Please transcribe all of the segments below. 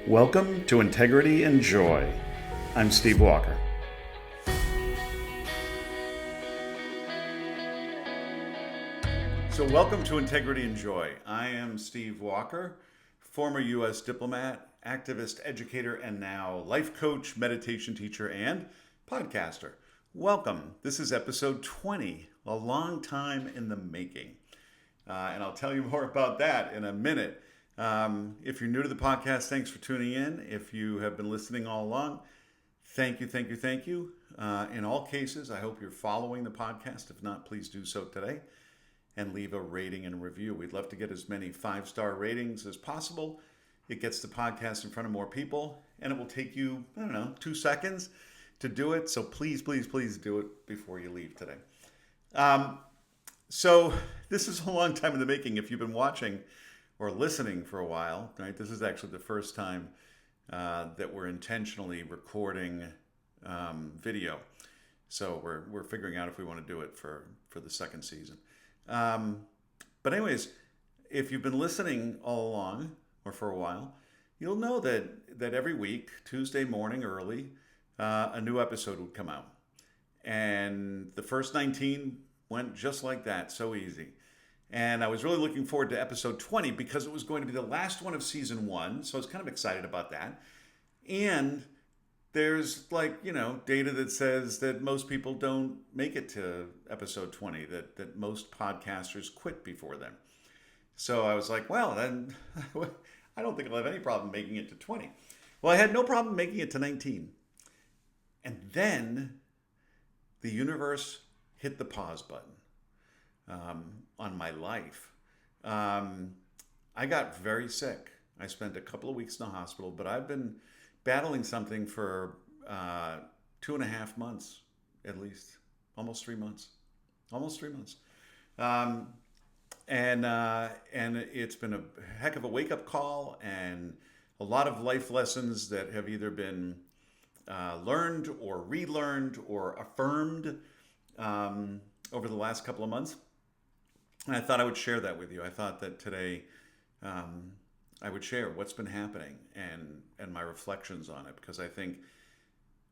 Welcome to Integrity and Joy. I'm Steve Walker. So welcome to Integrity and Joy. I am Steve Walker, former U.S. diplomat, activist, educator, and now life coach, meditation teacher, and podcaster. Welcome. This is episode 20, a long time in the making. And I'll tell you more about that in a minute. If you're new to the podcast, thanks for tuning in. If you have been listening all along, thank you. In all cases, I hope you're following the podcast. If not, please do so today and leave a rating and review. We'd love to get as many 5-star ratings as possible. It gets the podcast in front of more people, and it will take you, 2 seconds to do it. So please do it before you leave today. So this is a long time in the making. If you've been watching or listening for a while, right? This is actually the first time that we're intentionally recording video. So we're figuring out if we want to do it for the second season. But anyways, if you've been listening all along or for a while, you'll know that every week, Tuesday morning early, a new episode would come out. And the first 19 went just like that, so easy. And I was really looking forward to episode 20 because it was going to be the last one of season 1. So I was kind of excited about that. And there's data that says that most people don't make it to episode 20, that most podcasters quit before then. So I was like, well, then I don't think I'll have any problem making it to 20. Well, I had no problem making it to 19. And then the universe hit the pause button on my life. I got very sick. I spent a couple of weeks in the hospital, but I've been battling something for 2.5 months, at least, almost 3 months. And it's been a heck of a wake-up call and a lot of life lessons that have either been learned or relearned or affirmed over the last couple of months. And I thought I would share that with you. I thought that today I would share what's been happening and my reflections on it, because I think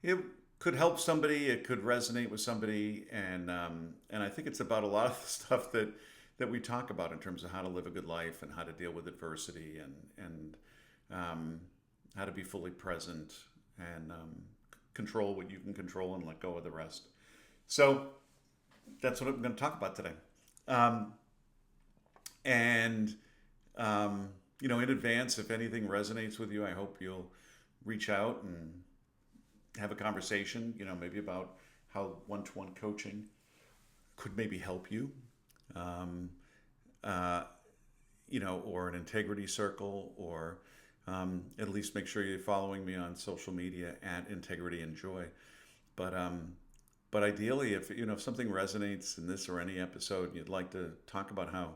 it could help somebody, it could resonate with somebody, and I think it's about a lot of the stuff that we talk about in terms of how to live a good life and how to deal with adversity and how to be fully present and control what you can control and let go of the rest. So that's what I'm going to talk about today. In advance, if anything resonates with you, I hope you'll reach out and have a conversation, maybe about how one-to-one coaching could maybe help you, or an integrity circle, or at least make sure you're following me on social media at Integrity and Joy. But ideally, if something resonates in this or any episode, and you'd like to talk about how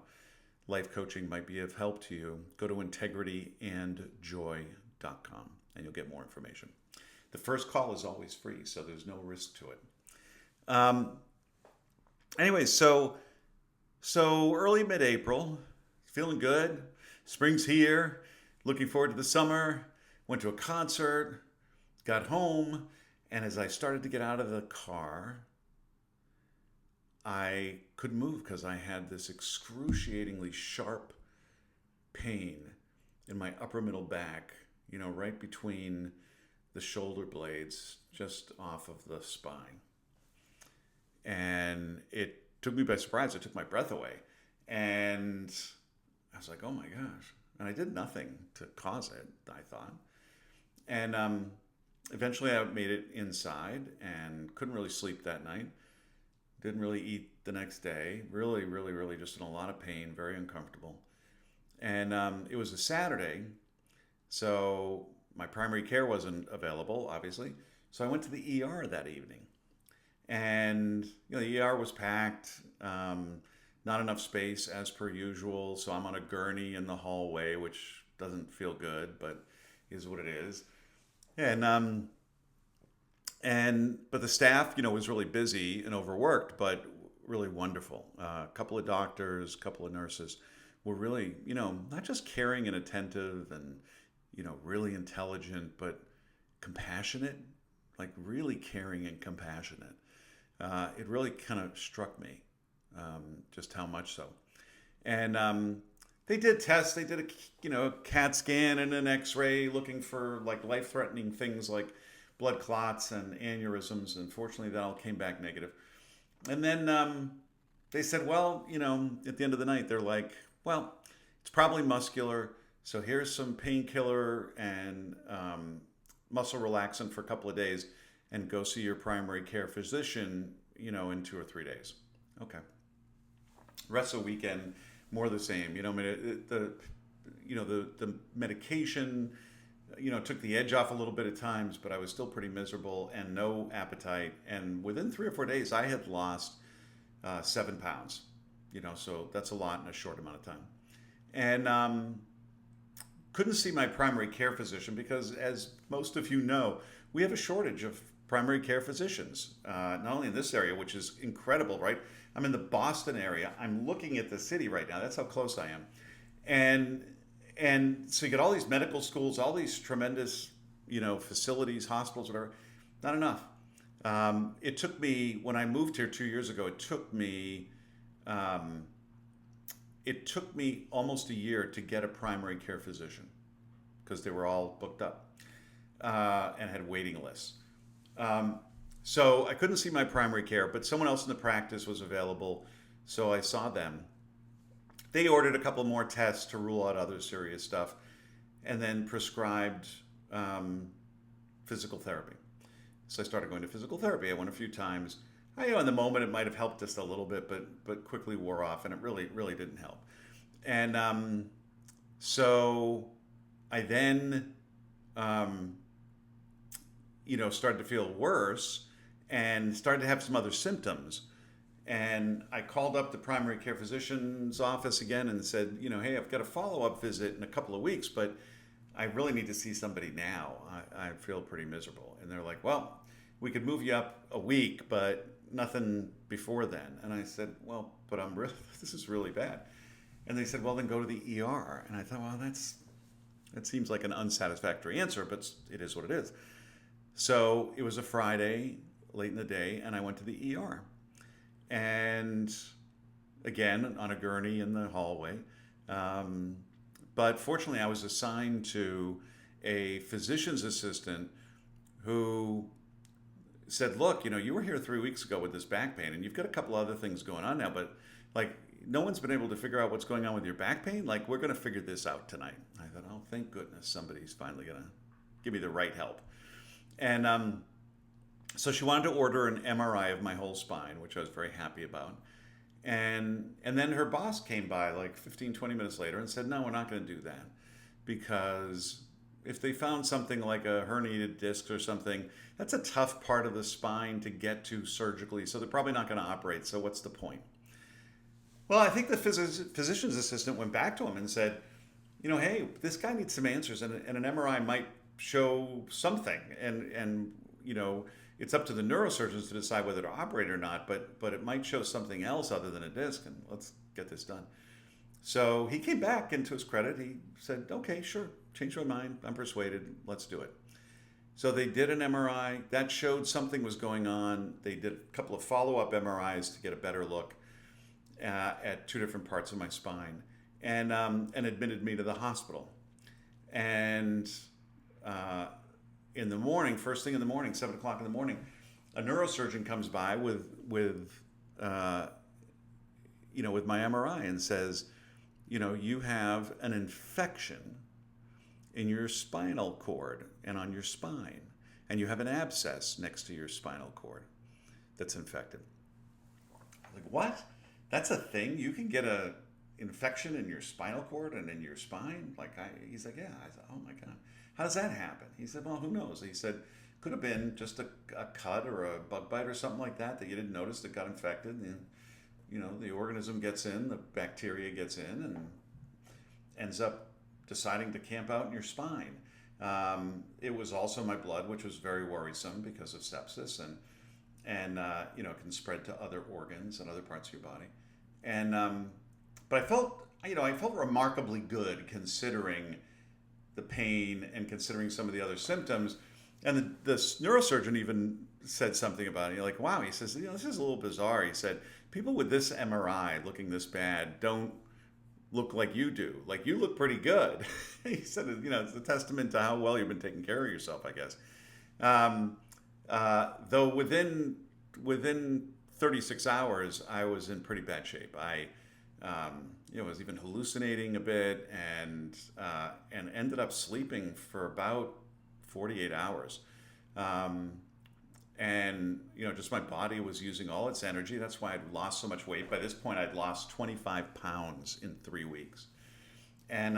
life coaching might be of help to you, go to integrityandjoy.com and you'll get more information. The first call is always free, so there's no risk to it. Anyways, so early mid-April, feeling good. Spring's here. Looking forward to the summer. Went to a concert. Got home. And as I started to get out of the car, I couldn't move because I had this excruciatingly sharp pain in my upper middle back, right between the shoulder blades, just off of the spine. And it took me by surprise. It took my breath away. And I was like, oh my gosh. And I did nothing to cause it, I thought. And eventually I made it inside and couldn't really sleep that night. Didn't really eat the next day. Really just in a lot of pain, very uncomfortable. And it was a Saturday, so my primary care wasn't available, obviously. So I went to the ER that evening. And the ER was packed, not enough space as per usual. So I'm on a gurney in the hallway, which doesn't feel good, but is what it is. But the staff, was really busy and overworked, but really wonderful. A couple of doctors, a couple of nurses were really, not just caring and attentive and, really intelligent, but compassionate, like really caring and compassionate. It really kind of struck me, just how much so. And they did tests. They did a CAT scan and an X-ray looking for like life-threatening things like blood clots and aneurysms. And fortunately, that all came back negative. And then they said, well, at the end of the night, they're like, well, it's probably muscular. So here's some painkiller and muscle relaxant for a couple of days, and go see your primary care physician, in 2 or 3 days. Okay. Rest of the weekend, more of the same. I mean, the medication, took the edge off a little bit at times, but I was still pretty miserable and no appetite. And within 3 or 4 days, I had lost 7 pounds. So that's a lot in a short amount of time. And couldn't see my primary care physician because, as most of you know, we have a shortage of primary care physicians, not only in this area, which is incredible, right? I'm in the Boston area. I'm looking at the city right now. That's how close I am. And so you get all these medical schools, all these tremendous, facilities, hospitals, whatever. Not enough. It took me, when I moved here 2 years ago, it took me almost a year to get a primary care physician because they were all booked up and had waiting lists. So I couldn't see my primary care, but someone else in the practice was available, so I saw them. They ordered a couple more tests to rule out other serious stuff, and then prescribed physical therapy. So I started going to physical therapy. I went a few times. In the moment it might have helped just a little bit, but quickly wore off, and it really didn't help. And so I then started to feel worse and started to have some other symptoms. And I called up the primary care physician's office again and said, hey, I've got a follow-up visit in a couple of weeks, but I really need to see somebody now. I feel pretty miserable. And they're like, well, we could move you up a week, but nothing before then. And I said, well, but this is really bad. And they said, well, then go to the ER. And I thought, well, that seems like an unsatisfactory answer, but it is what it is. So it was a Friday, late in the day, and I went to the ER. And again, on a gurney in the hallway. But fortunately, I was assigned to a physician's assistant who said, look, you were here 3 weeks ago with this back pain, and you've got a couple other things going on now, but no one's been able to figure out what's going on with your back pain. We're going to figure this out tonight. I thought, oh, thank goodness somebody's finally going to give me the right help. And so she wanted to order an MRI of my whole spine, which I was very happy about. And then her boss came by 15, 20 minutes later and said, no, we're not going to do that, because if they found something like a herniated disc or something, that's a tough part of the spine to get to surgically, so they're probably not going to operate, so what's the point? Well, I think the physician's assistant went back to him and said, hey, this guy needs some answers, and an MRI might show something, and it's up to the neurosurgeons to decide whether to operate or not, but it might show something else other than a disc, and let's get this done. So he came back, and to his credit, he said, okay, sure, change my mind, I'm persuaded, let's do it. So they did an MRI. That showed something was going on. They did a couple of follow-up MRIs to get a better look at two different parts of my spine, and admitted me to the hospital. And in the morning, first thing in the morning, 7 o'clock in the morning, a neurosurgeon comes by with my MRI and says, you have an infection in your spinal cord and on your spine, and you have an abscess next to your spinal cord that's infected. I'm like, what? That's a thing? You can get a infection in your spinal cord and in your spine? He's like, yeah. I said, oh my God. How does that happen? He said, well, who knows? He said, could have been just a cut or a bug bite or something like that you didn't notice that got infected. And, the organism gets in, the bacteria gets in, and ends up deciding to camp out in your spine. It was also my blood, which was very worrisome because of sepsis, and it can spread to other organs and other parts of your body. And but I felt remarkably good, considering the pain and considering some of the other symptoms. And the neurosurgeon even said something about it. You're like, wow, he says, this is a little bizarre. He said, people with this MRI looking this bad don't look like you do. Like, you look pretty good. He said, it's a testament to how well you've been taking care of yourself, I guess. Though within 36 hours, I was in pretty bad shape. I was even hallucinating a bit, and ended up sleeping for about 48 hours. And just my body was using all its energy. That's why I'd lost so much weight. By this point, I'd lost 25 pounds in 3 weeks, and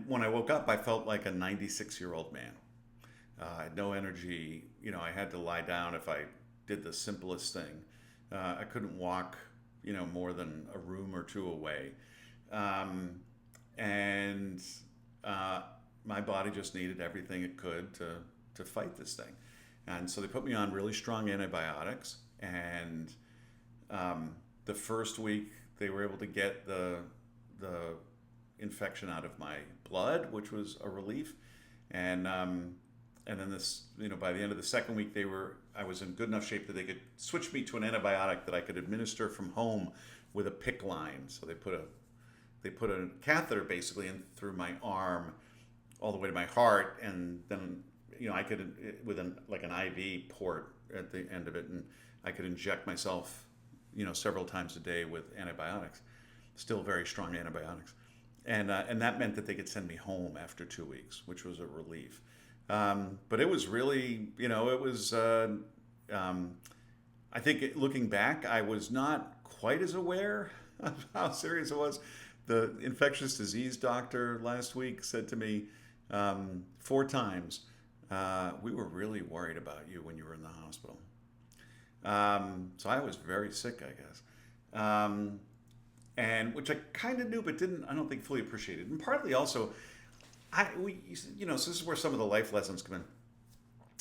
when I woke up, I felt like a 96-year-old man. I had no energy. I had to lie down if I did the simplest thing. I couldn't walk, more than a room or two away. And my body just needed everything it could to fight this thing. And so they put me on really strong antibiotics. And the first week, they were able to get the infection out of my blood, which was a relief. And then this, by the end of the second week, I was in good enough shape that they could switch me to an antibiotic that I could administer from home with a PICC line. So they put a catheter basically in through my arm all the way to my heart, and then I could, with an IV port at the end of it, and I could inject myself several times a day with antibiotics, still very strong antibiotics, and that meant that they could send me home after 2 weeks, which was a relief. But it was really, it was, I think looking back, I was not quite as aware of how serious it was. The infectious disease doctor last week said to me 4 times, we were really worried about you when you were in the hospital. So I was very sick, I guess. And which I kind of knew, but I don't think fully appreciated. And partly also, so this is where some of the life lessons come in.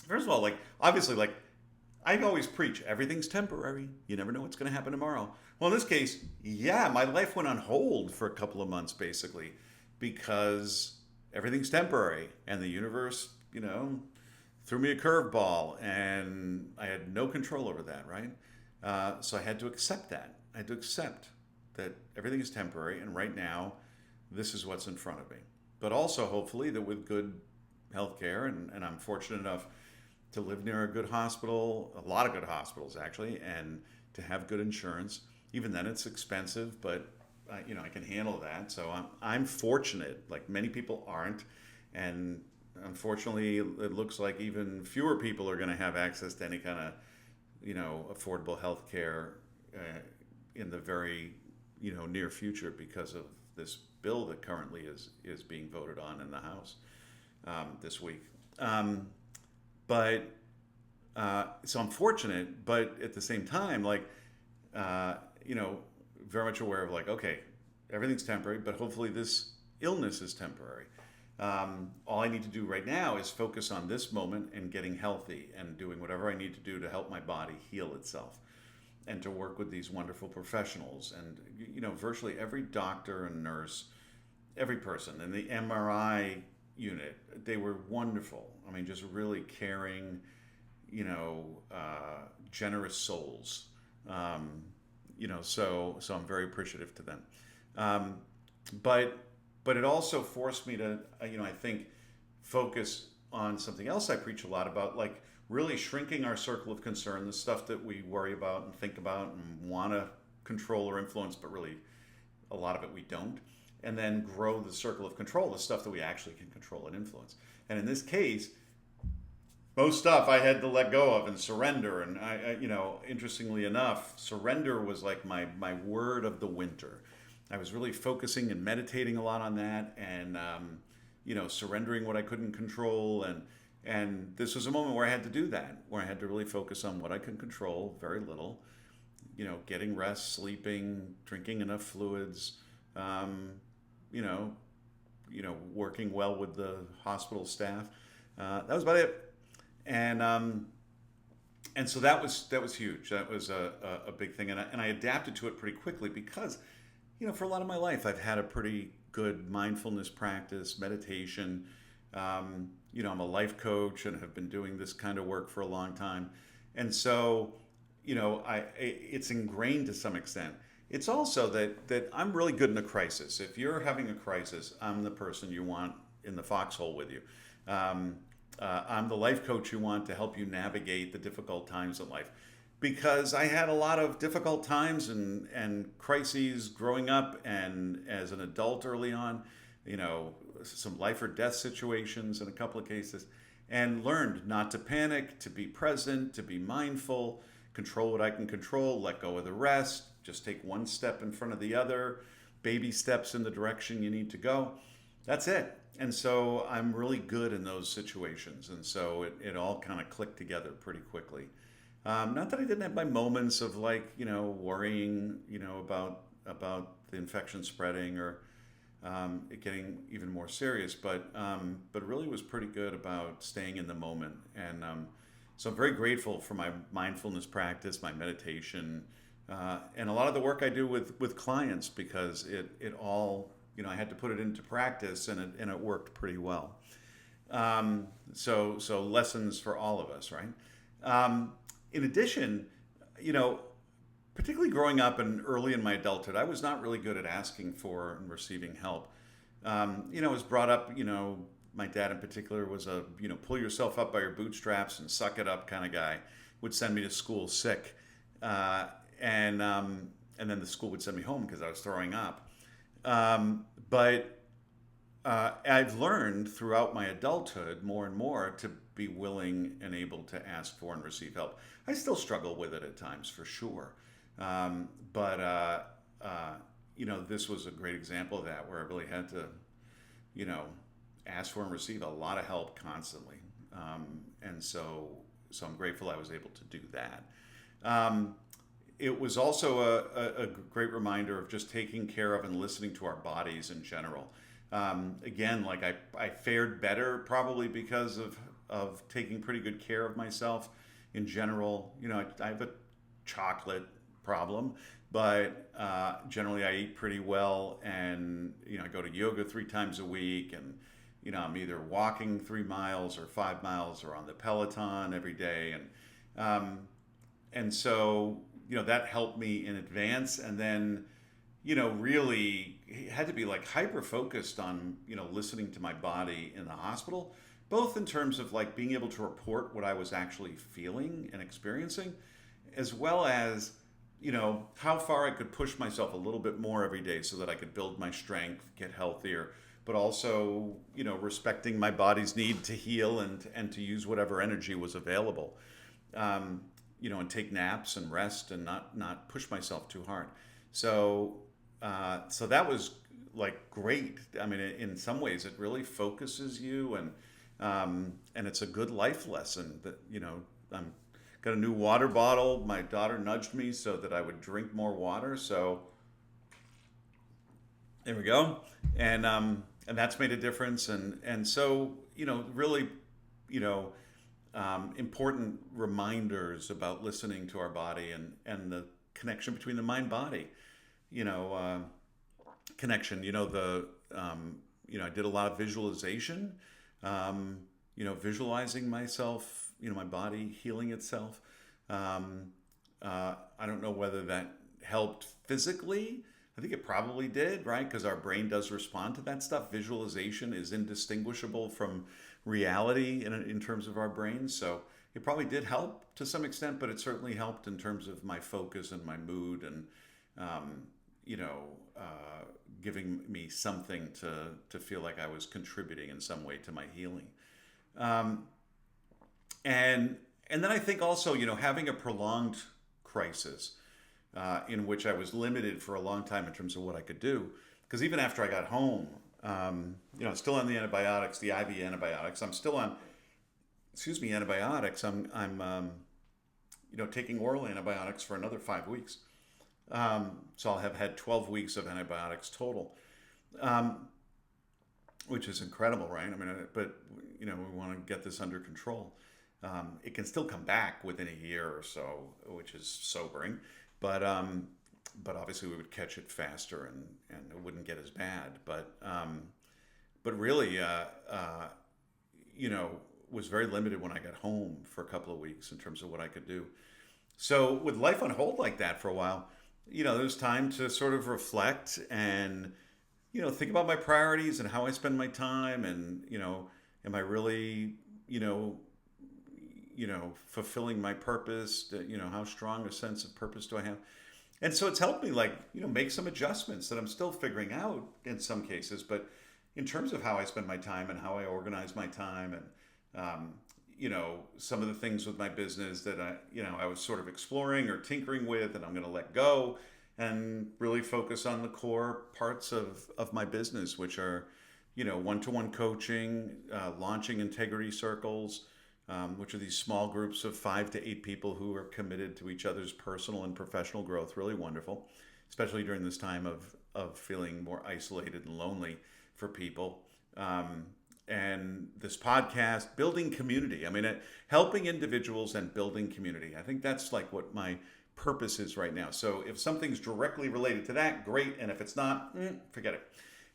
First of all, obviously, I always preach, everything's temporary. You never know what's going to happen tomorrow. Well, in this case, yeah, my life went on hold for a couple of months, basically, because everything's temporary. And the universe, threw me a curveball, and I had no control over that, right? So I had to accept that. I had to accept that everything is temporary, and right now, this is what's in front of me. But also, hopefully, that with good healthcare, and I'm fortunate enough to live near a good hospital, a lot of good hospitals actually, and to have good insurance. Even then, it's expensive, but I can handle that. So I'm fortunate. Like many people aren't, and unfortunately, it looks like even fewer people are going to have access to any kind of affordable healthcare in the very near future because of this bill that currently is being voted on in the House this week. So I'm fortunate, but at the same time, very much aware of okay, everything's temporary, but hopefully this illness is temporary. All I need to do right now is focus on this moment and getting healthy and doing whatever I need to do to help my body heal itself, and to work with these wonderful professionals. And virtually every doctor and nurse, every person in the MRI unit, they were wonderful. I mean, just really caring, generous souls. So I'm very appreciative to them. But it also forced me to, I think, focus on something else I preach a lot about, really shrinking our circle of concern, the stuff that we worry about and think about and want to control or influence, but really a lot of it we don't. And then grow the circle of control, the stuff that we actually can control and influence. And in this case, most stuff I had to let go of and surrender. And I interestingly enough, surrender was like my word of the winter. I was really focusing and meditating a lot on that, and surrendering what I couldn't control. And this was a moment where I had to do that, where I had to really focus on what I could control, very little. Getting rest, sleeping, drinking enough fluids. Working well with the hospital staff. That was about it. And so that was huge. That was a big thing, and I adapted to it pretty quickly because, for a lot of my life, I've had a pretty good mindfulness practice, meditation. I'm a life coach and have been doing this kind of work for a long time. And so, it's ingrained to some extent. It's also that I'm really good in a crisis. If you're having a crisis, I'm the person you want in the foxhole with you. Um, I'm the life coach you want to help you navigate the difficult times in life. Because I had a lot of difficult times and crises growing up and as an adult early on, you know, some life or death situations in a couple of cases, and learned not to panic, to be present, to be mindful, control what I can control, let go of the rest, just take one step in front of the other, baby steps in the direction you need to go. That's it. And so I'm really good in those situations. And so it all kind of clicked together pretty quickly. Not that I didn't have my moments of like, worrying, about the infection spreading or it getting even more serious, but really was pretty good about staying in the moment. And so I'm very grateful for my mindfulness practice, my meditation, and a lot of the work I do with clients because it all, I had to put it into practice and it worked pretty well. So lessons for all of us, right? In addition, you know, particularly growing up and early in my adulthood, I was not really good at asking for and receiving help. I was brought up, my dad in particular was a, pull yourself up by your bootstraps and suck it up kind of guy. Would send me to school sick, uh, and then the school would send me home because I was throwing up. But I've learned throughout my adulthood more and more to be willing and able to ask for and receive help. I still struggle with it at times, for sure. But this was a great example of that, where I really had to, you know, ask for and receive a lot of help constantly. And so I'm grateful I was able to do that. Um, it was also a great reminder of just taking care of and listening to our bodies in general. Again, like I fared better probably because of taking pretty good care of myself in general. I have a chocolate problem, but generally I eat pretty well, and I go to yoga 3 times a week, and I'm either walking 3 miles or 5 miles or on the Peloton every day, and so that helped me in advance, and then really had to be like hyper focused on listening to my body in the hospital, both in terms of like being able to report what I was actually feeling and experiencing, as well as how far I could push myself a little bit more every day so that I could build my strength, get healthier, but also respecting my body's need to heal and to use whatever energy was available. And take naps and rest and not push myself too hard. So that was like great. I mean, in some ways, it really focuses you, and it's a good life lesson that I'm got a new water bottle. My daughter nudged me so that I would drink more water. So there we go, and that's made a difference. And so really, you know, important reminders about listening to our body and the connection between the mind body. You know, connection. I did a lot of visualization. Visualizing myself, my body healing itself. I don't know whether that helped physically. I think it probably did, right? Because our brain does respond to that stuff. Visualization is indistinguishable from reality in terms of our brains. So it probably did help to some extent, but it certainly helped in terms of my focus and my mood and, um, you know, giving me something to feel like I was contributing in some way to my healing. Um, and and then I think also, having a prolonged crisis in which I was limited for a long time in terms of what I could do. Because even after I got home, still on the antibiotics, the IV antibiotics, I'm still on, excuse me, antibiotics. I'm taking oral antibiotics for another 5 weeks. So I'll have had 12 weeks of antibiotics total, um, which is incredible, right? I mean, but we want to get this under control. It can still come back within a year or so, which is sobering. But but obviously we would catch it faster and it wouldn't get as bad. But really, you know, was very limited when I got home for a couple of weeks in terms of what I could do. So with life on hold like that for a while, you know, there's time to sort of reflect and, you know, think about my priorities and how I spend my time and, you know, am I really, you know, fulfilling my purpose? You know, how strong a sense of purpose do I have? And so it's helped me, like, you know, make some adjustments that I'm still figuring out in some cases, but in terms of how I spend my time and how I organize my time and, you know, some of the things with my business that I was sort of exploring or tinkering with, and I'm going to let go and really focus on the core parts of my business, which are, you know, one-to-one coaching, launching integrity circles, which are these small groups of 5 to 8 people who are committed to each other's personal and professional growth. Really wonderful, especially during this time of feeling more isolated and lonely for people. And this podcast, building community. I mean, helping individuals and building community. I think that's like what my purpose is right now. So if something's directly related to that, great. And if it's not, forget it.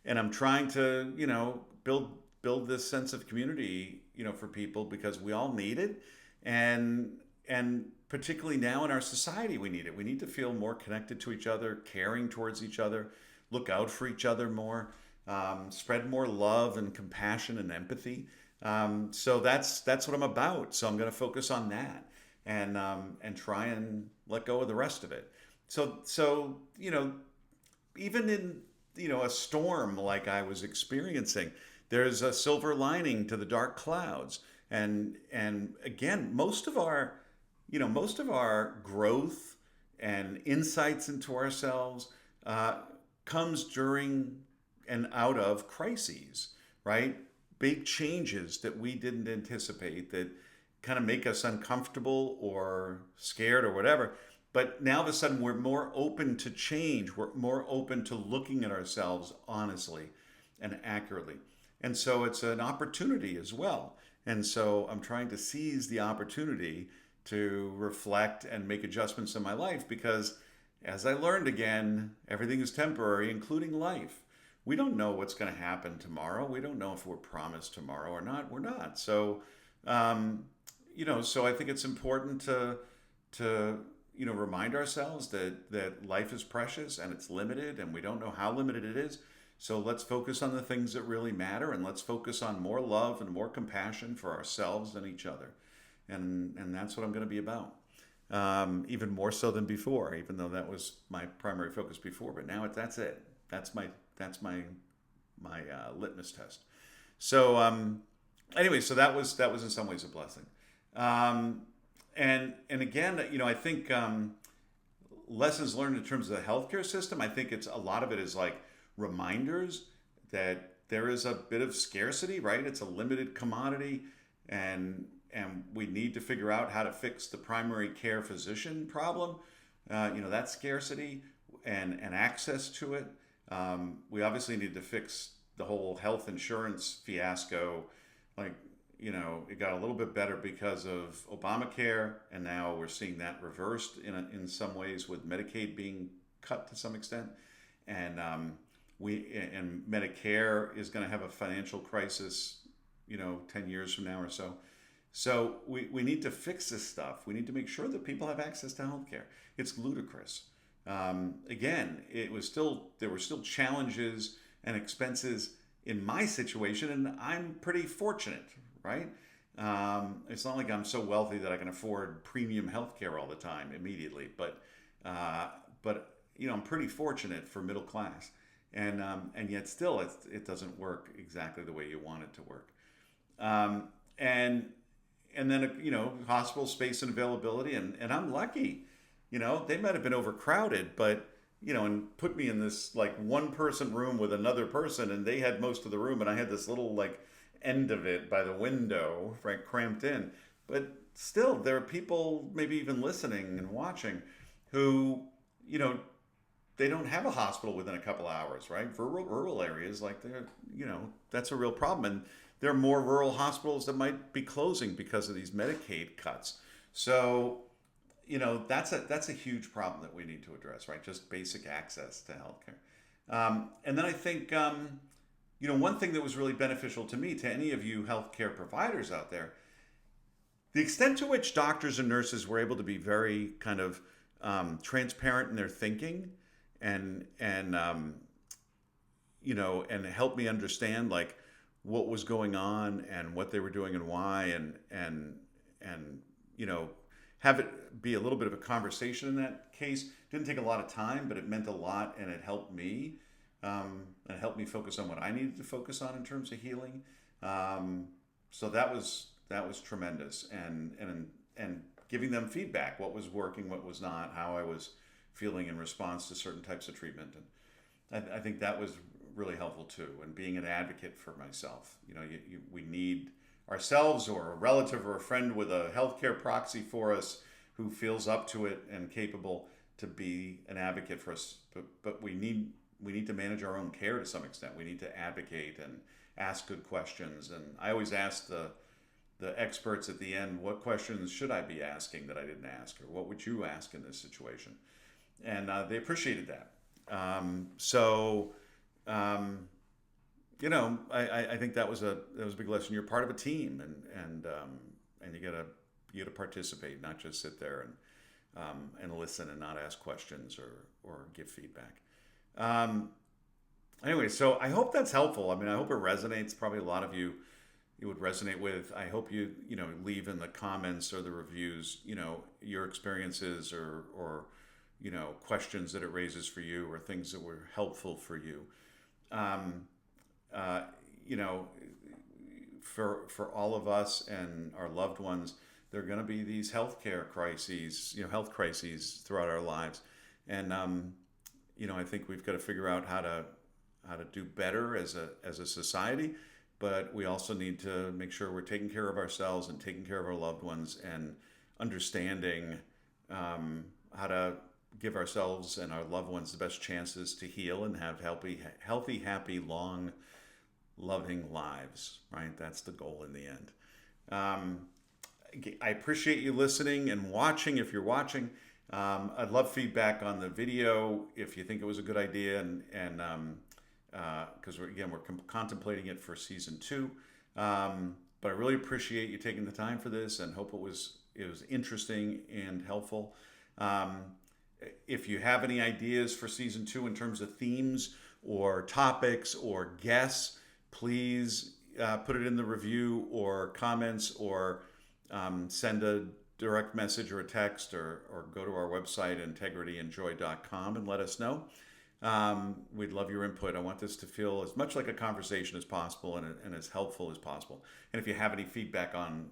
And I'm trying to, you know, build this sense of community, you know, for people because we all need it. And particularly now in our society, we need it. We need to feel more connected to each other, caring towards each other, look out for each other more, spread more love and compassion and empathy. So that's what I'm about. So I'm going to focus on that and try and let go of the rest of it. So you know, even in, you know, a storm like I was experiencing, there's a silver lining to the dark clouds. And again, most of our growth and insights into ourselves comes during and out of crises, right? Big changes that we didn't anticipate that kind of make us uncomfortable or scared or whatever. But now all of a sudden we're more open to change. We're more open to looking at ourselves honestly and accurately. And so it's an opportunity as well. And so I'm trying to seize the opportunity to reflect and make adjustments in my life because as I learned again, everything is temporary, including life. We don't know what's going to happen tomorrow. We don't know if we're promised tomorrow or not. We're not. So, you know, so I think it's important to you know, remind ourselves that life is precious and it's limited and we don't know how limited it is. So let's focus on the things that really matter and let's focus on more love and more compassion for ourselves and each other. And that's what I'm going to be about. Even more so than before, even though that was my primary focus before. But now that's it. That's my litmus test. So anyway, so that was in some ways a blessing. And again, you know, I think lessons learned in terms of the healthcare system. I think it's a lot of it is like reminders that there is a bit of scarcity, right? It's a limited commodity, and we need to figure out how to fix the primary care physician problem. You know, that scarcity and access to it. We obviously need to fix the whole health insurance fiasco. Like, you know, it got a little bit better because of Obamacare, and now we're seeing that reversed in some ways with Medicaid being cut to some extent, and Medicare is going to have a financial crisis, you know, 10 years from now or so. So we need to fix this stuff. We need to make sure that people have access to healthcare. It's ludicrous. Again, there were still challenges and expenses in my situation, and I'm pretty fortunate, right? It's not like I'm so wealthy that I can afford premium healthcare all the time immediately, but you know, I'm pretty fortunate for middle class, and yet still it doesn't work exactly the way you want it to work, and then you know, hospital space and availability, and I'm lucky. You know, they might have been overcrowded, but, you know, and put me in this like one person room with another person, and they had most of the room, and I had this little like end of it by the window, right, cramped in. But still, there are people maybe even listening and watching who, you know, they don't have a hospital within a couple hours, right? For rural areas, like they're, you know, that's a real problem. And there are more rural hospitals that might be closing because of these Medicaid cuts. So, that's a huge problem that we need to address, right? Just basic access to healthcare. And then I think one thing that was really beneficial to me, to any of you healthcare providers out there, the extent to which doctors and nurses were able to be very kind of transparent in their thinking, and help me understand like what was going on and what they were doing and why, and have it be a little bit of a conversation in that case. Didn't take a lot of time, but it meant a lot, and it helped me. And it helped me focus on what I needed to focus on in terms of healing. So that was tremendous, and giving them feedback, what was working, what was not, how I was feeling in response to certain types of treatment, and I think that was really helpful too. And being an advocate for myself, we need ourselves or a relative or a friend with a healthcare proxy for us who feels up to it and capable to be an advocate for us. But we need to manage our own care to some extent. We need to advocate and ask good questions. And I always ask the experts at the end, what questions should I be asking that I didn't ask, or what would you ask in this situation? And they appreciated that. I think that was a big lesson. You're part of a team, and you gotta participate, not just sit there and listen and not ask questions or give feedback. Anyway, so I hope that's helpful. I mean, I hope it resonates. Probably a lot of you it would resonate with. I hope you leave in the comments or the reviews your experiences or questions that it raises for you, or things that were helpful for you. You know, for all of us and our loved ones, there are going to be these healthcare crises, health crises throughout our lives, and I think we've got to figure out how to do better as a society. But we also need to make sure we're taking care of ourselves and taking care of our loved ones, and understanding how to give ourselves and our loved ones the best chances to heal and have healthy, happy, long, loving lives, right? That's the goal in the end. I appreciate you listening and watching. If you're watching, I'd love feedback on the video if you think it was a good idea, and because we're contemplating it for season 2. But I really appreciate you taking the time for this, and hope it was interesting and helpful. If you have any ideas for season 2 in terms of themes or topics or guests, please put it in the review or comments, or send a direct message or a text, or go to our website, integrityandjoy.com, and let us know. We'd love your input. I want this to feel as much like a conversation as possible, and as helpful as possible. And if you have any feedback on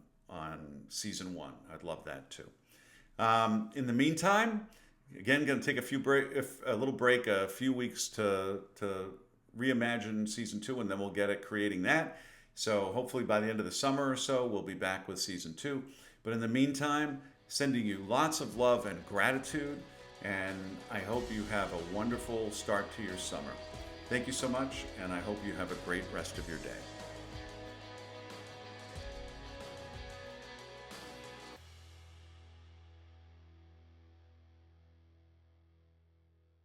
season 1, I'd love that too. In the meantime, again, going to take a little break, a few weeks to reimagine season 2, and then we'll get at creating that. So hopefully by the end of the summer or so, we'll be back with season 2. But in the meantime, sending you lots of love and gratitude, and I hope you have a wonderful start to your summer. Thank you so much, and I hope you have a great rest of your day.